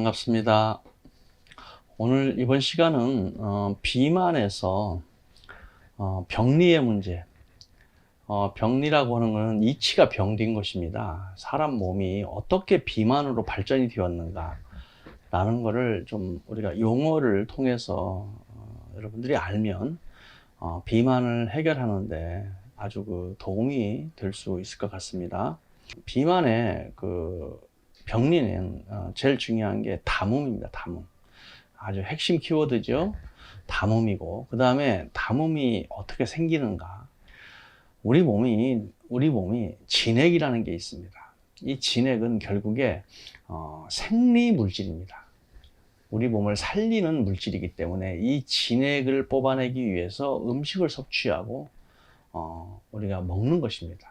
반갑습니다. 오늘 이번 시간은 비만에서 병리의 문제. 병리라고 하는 것은 이치가 병린 것입니다. 사람 몸이 어떻게 비만으로 발전이 되었는가 라는 것을 좀 우리가 용어를 통해서 여러분들이 알면 비만을 해결하는데 아주 도움이 될 수 있을 것 같습니다. 비만의 병리는 제일 중요한 게 담음입니다. 담음. 아주 핵심 키워드죠. 담음이고, 그 다음에 담음이 어떻게 생기는가. 우리 몸이 진액이라는 게 있습니다. 이 진액은 결국에 생리 물질입니다. 우리 몸을 살리는 물질이기 때문에 이 진액을 뽑아내기 위해서 음식을 섭취하고 우리가 먹는 것입니다.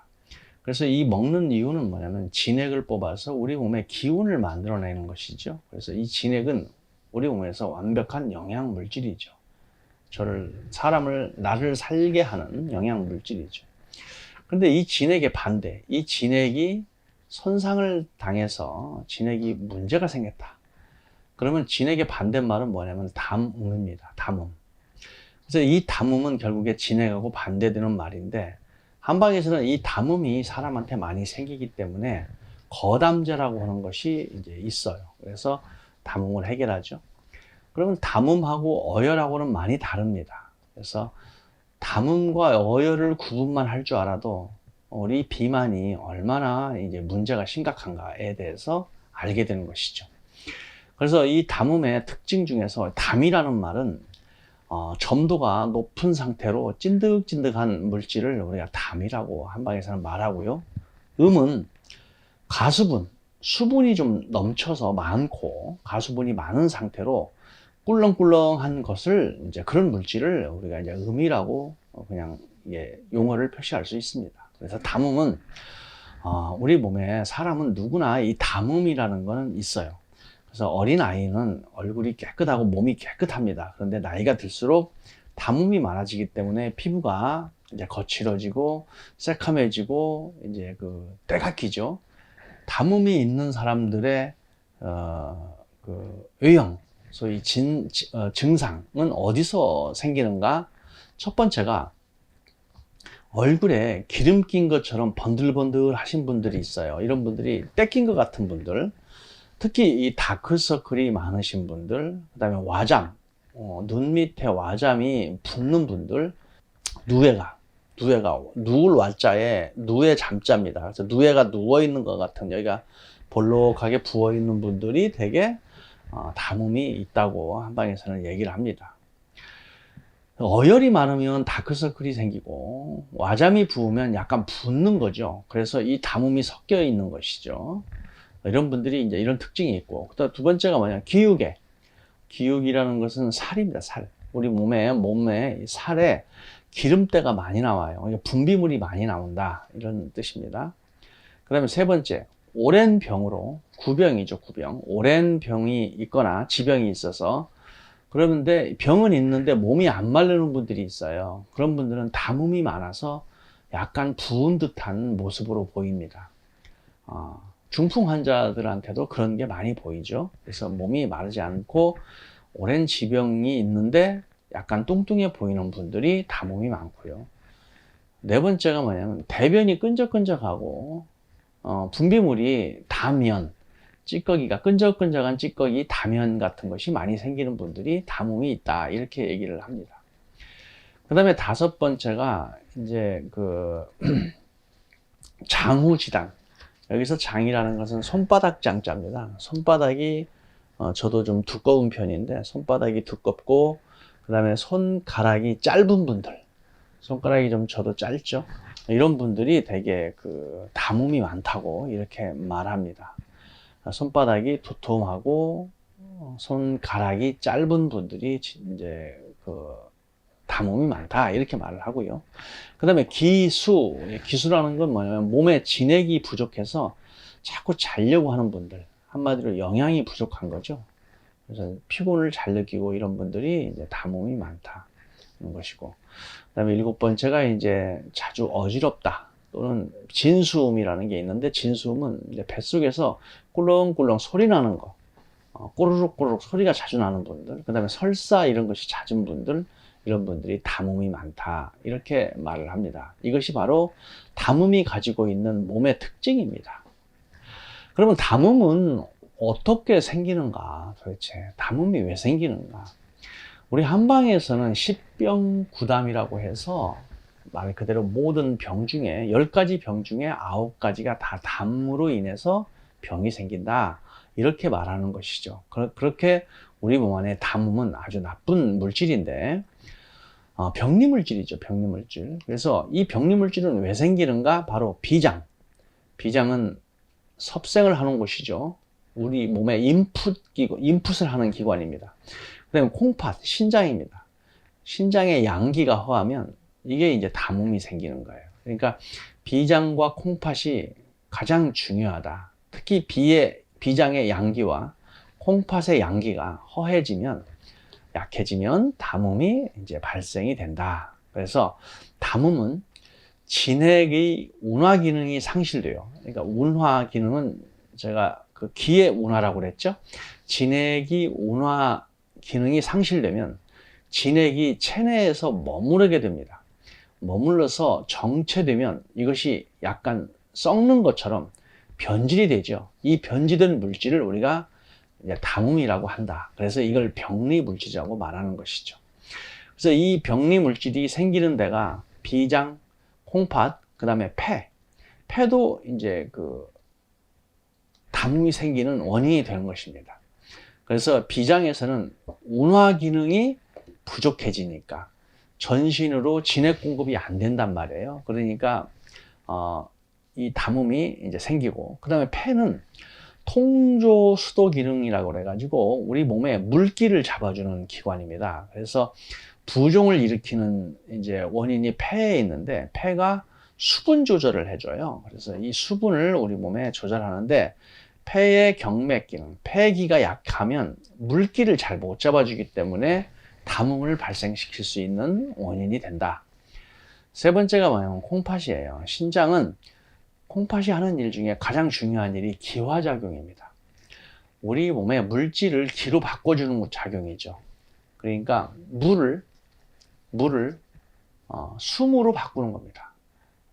그래서 이 먹는 이유는 뭐냐면 진액을 뽑아서 우리 몸에 기운을 만들어내는 것이죠. 그래서 이 진액은 우리 몸에서 완벽한 영양 물질이죠. 나를 살게 하는 영양 물질이죠. 근데 이 진액의 반대, 이 진액이 손상을 당해서 진액이 문제가 생겼다. 그러면 진액의 반대말은 뭐냐면 담음입니다. 담음. 그래서 이 담음은 결국에 진액하고 반대되는 말인데, 한방에서는 이 담음이 사람한테 많이 생기기 때문에 거담제라고 하는 것이 이제 있어요. 그래서 담음을 해결하죠. 그러면 담음하고 어혈하고는 많이 다릅니다. 그래서 담음과 어혈을 구분만 할 줄 알아도 우리 비만이 얼마나 이제 문제가 심각한가에 대해서 알게 되는 것이죠. 그래서 이 담음의 특징 중에서 담이라는 말은 점도가 높은 상태로 찐득찐득한 물질을 우리가 담이라고 한방에서는 말하고요. 음은 수분이 좀 넘쳐서 많고 가수분이 많은 상태로 꿀렁꿀렁한 것을 이제 그런 물질을 우리가 이제 음이라고 그냥 용어를 표시할 수 있습니다. 그래서 담음은 우리 몸에 사람은 누구나 이 담음이라는 거는 있어요. 그래서 어린 아이는 얼굴이 깨끗하고 몸이 깨끗합니다. 그런데 나이가 들수록 담음이 많아지기 때문에 피부가 이제 거칠어지고 새카매지고 이제 때가 끼죠. 담음이 있는 사람들의 외형, 소위 증상은 어디서 생기는가? 첫 번째가 얼굴에 기름 낀 것처럼 번들번들 하신 분들이 있어요. 이런 분들이 떼낀 것 같은 분들, 특히 이 다크서클이 많으신 분들, 그 다음에 와잠, 눈 밑에 와잠이 붓는 분들, 누에가, 누울 와자에 누에 잠자입니다. 그래서 누에가 누워있는 것 같은, 여기가 볼록하게 부어있는 분들이 되게 담음이 있다고 한방에서는 얘기를 합니다. 어혈이 많으면 다크서클이 생기고 와잠이 부으면 약간 붓는 거죠. 그래서 이 담음이 섞여 있는 것이죠. 이런 분들이 이제 이런 특징이 있고, 그다음 두 번째가 뭐냐, 기육이라는 것은 살입니다. 살. 우리 몸에 살에 기름때가 많이 나와요. 분비물이 많이 나온다, 이런 뜻입니다. 그 다음에 세 번째, 오랜 병으로, 구병이죠. 구병. 오랜 병이 있거나 지병이 있어서, 그런데 병은 있는데 몸이 안 마르는 분들이 있어요. 그런 분들은 담음이 많아서 약간 부은 듯한 모습으로 보입니다. 중풍 환자들한테도 그런 게 많이 보이죠. 그래서 몸이 마르지 않고 오랜 지병이 있는데 약간 뚱뚱해 보이는 분들이 담음이 많고요. 네 번째가 뭐냐면 대변이 끈적끈적하고 분비물이 다면, 찌꺼기가 끈적끈적한 찌꺼기, 다면 같은 것이 많이 생기는 분들이 담음이 있다, 이렇게 얘기를 합니다. 그 다음에 다섯 번째가 이제 장후지당. 여기서 장이라는 것은 손바닥 장자입니다. 손바닥이 저도 좀 두꺼운 편인데 손바닥이 두껍고, 그 다음에 손가락이 짧은 분들, 손가락이 좀 저도 짧죠. 이런 분들이 되게 담음이 많다고 이렇게 말합니다. 손바닥이 두툼하고 손가락이 짧은 분들이 이제 담음이 많다, 이렇게 말을 하고요. 그 다음에 기수라는 건 뭐냐면 몸에 진액이 부족해서 자꾸 자려고 하는 분들, 한마디로 영양이 부족한 거죠. 그래서 피곤을 잘 느끼고 이런 분들이 이제 담음이 많다, 이런 것이고, 그 다음에 일곱 번째가 이제 자주 어지럽다, 또는 진수음이라는 게 있는데, 진수음은 이제 뱃속에서 꿀렁꿀렁 소리 나는 거, 꼬르륵 꼬르륵 소리가 자주 나는 분들, 그 다음에 설사 이런 것이 잦은 분들, 이런 분들이 담음이 많다, 이렇게 말을 합니다. 이것이 바로 담음이 가지고 있는 몸의 특징입니다. 그러면 담음은 어떻게 생기는가? 도대체 담음이 왜 생기는가? 우리 한방에서는 십병구담이라고 해서 말 그대로 모든 병 중에 10가지 병 중에 9가지가 다 담으로 인해서 병이 생긴다, 이렇게 말하는 것이죠. 그렇게 우리 몸 안에 담음은 아주 나쁜 물질인데, 병리물질이죠. 병리물질. 그래서 이 병리물질은 왜 생기는가? 바로 비장. 비장은 섭생을 하는 곳이죠. 우리 몸의 인풋을 하는 기관입니다. 그 다음에 콩팥, 신장입니다. 신장의 양기가 허하면 이게 이제 담음이 생기는 거예요. 그러니까 비장과 콩팥이 가장 중요하다. 특히 비장의 양기와 콩팥의 양기가 허해지면, 약해지면 담음이 이제 발생이 된다. 그래서 담음은 진핵의 운화 기능이 상실돼요. 그러니까 운화 기능은 제가 그 기의 운화라고 그랬죠. 진핵이 운화 기능이 상실되면 진핵이 체내에서 머무르게 됩니다. 머물러서 정체되면 이것이 약간 썩는 것처럼 변질이 되죠. 이 변질된 물질을 우리가 이제 담음이라고 한다. 그래서 이걸 병리 물질이라고 말하는 것이죠. 그래서 이 병리 물질이 생기는 데가 비장, 콩팥, 그 다음에 폐도 이제 그 담음이 생기는 원인이 되는 것입니다. 그래서 비장에서는 운화 기능이 부족해지니까 전신으로 진액 공급이 안 된단 말이에요. 그러니까 이 담음이 이제 생기고, 그 다음에 폐는 통조 수도 기능이라고 그래가지고 우리 몸에 물기를 잡아주는 기관입니다. 그래서 부종을 일으키는 이제 원인이 폐에 있는데, 폐가 수분 조절을 해줘요. 그래서 이 수분을 우리 몸에 조절하는데, 폐의 경맥 기능, 폐기가 약하면 물기를 잘 못 잡아주기 때문에 담음을 발생시킬 수 있는 원인이 된다. 세 번째가 뭐냐면 콩팥이에요. 신장은 콩팥이 하는 일 중에 가장 중요한 일이 기화작용입니다. 우리 몸의 물질을 기로 바꿔주는 작용이죠. 그러니까 물을 숨으로 바꾸는 겁니다.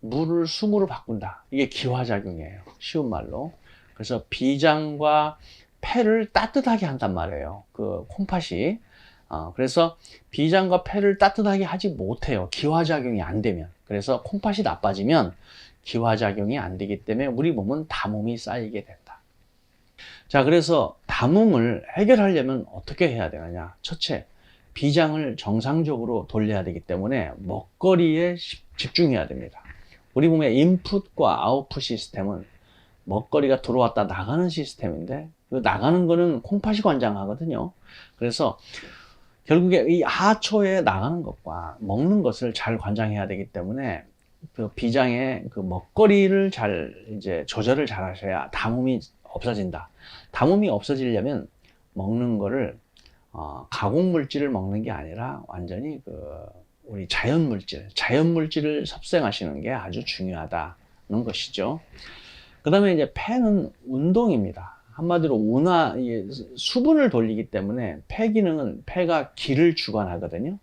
물을 숨으로 바꾼다. 이게 기화작용이에요. 쉬운 말로. 그래서 비장과 폐를 따뜻하게 한단 말이에요. 그 콩팥이. 그래서 비장과 폐를 따뜻하게 하지 못해요. 기화작용이 안 되면. 그래서 콩팥이 나빠지면 기화작용이 안 되기 때문에 우리 몸은 담음이 쌓이게 된다. 자, 그래서 담음을 해결하려면 어떻게 해야 되느냐? 첫째, 비장을 정상적으로 돌려야 되기 때문에 먹거리에 집중해야 됩니다. 우리 몸의 인풋과 아웃풋 시스템은 먹거리가 들어왔다 나가는 시스템인데, 그 나가는 거는 콩팥이 관장하거든요. 그래서 결국에 이 하초에 나가는 것과 먹는 것을 잘 관장해야 되기 때문에 그 비장의 그 먹거리를 잘 이제 조절을 잘 하셔야 담음이 없어진다. 담음이 없어지려면 먹는 거를 가공 물질을 먹는 게 아니라 완전히 그 우리 자연 물질을 섭생하시는 게 아주 중요하다는 것이죠. 그 다음에 이제 폐는 운동입니다. 한마디로 수분을 돌리기 때문에 폐 기능은, 폐가 기를 주관하거든요.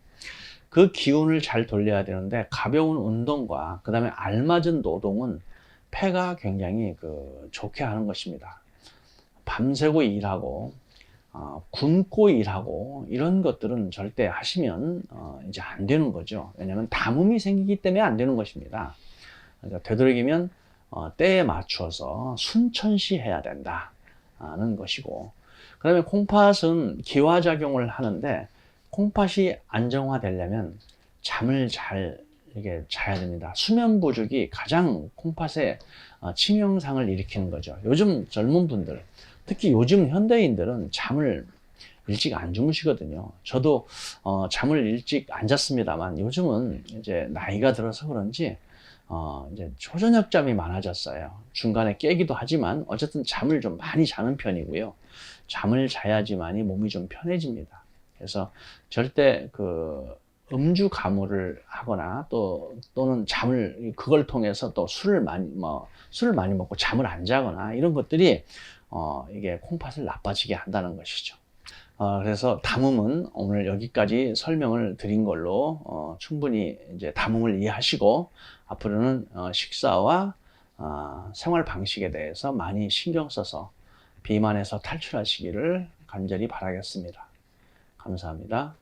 그 기운을 잘 돌려야 되는데, 가벼운 운동과 그 다음에 알맞은 노동은 폐가 굉장히 좋게 하는 것입니다. 밤새고 일하고 굶고 일하고 이런 것들은 절대 하시면 이제 안 되는 거죠. 왜냐하면 담음이 생기기 때문에 안 되는 것입니다. 그러니까 되도록이면 때에 맞추어서 순천시 해야 된다는 것이고, 그 다음에 콩팥은 기화작용을 하는데, 콩팥이 안정화되려면 잠을 잘 이렇게 자야 됩니다. 수면 부족이 가장 콩팥에 치명상을 일으키는 거죠. 요즘 젊은 분들, 특히 요즘 현대인들은 잠을 일찍 안 주무시거든요. 저도 잠을 일찍 안 잤습니다만, 요즘은 이제 나이가 들어서 그런지 이제 초저녁잠이 많아졌어요. 중간에 깨기도 하지만 어쨌든 잠을 좀 많이 자는 편이고요. 잠을 자야지만이 몸이 좀 편해집니다. 그래서 절대 음주 가무를 하거나 또는 그걸 통해서 또 술을 많이 먹고 잠을 안 자거나 이런 것들이 이게 콩팥을 나빠지게 한다는 것이죠. 그래서 담음은 오늘 여기까지 설명을 드린 걸로 충분히 이제 담음을 이해하시고 앞으로는 식사와 생활 방식에 대해서 많이 신경 써서 비만에서 탈출하시기를 간절히 바라겠습니다. 감사합니다.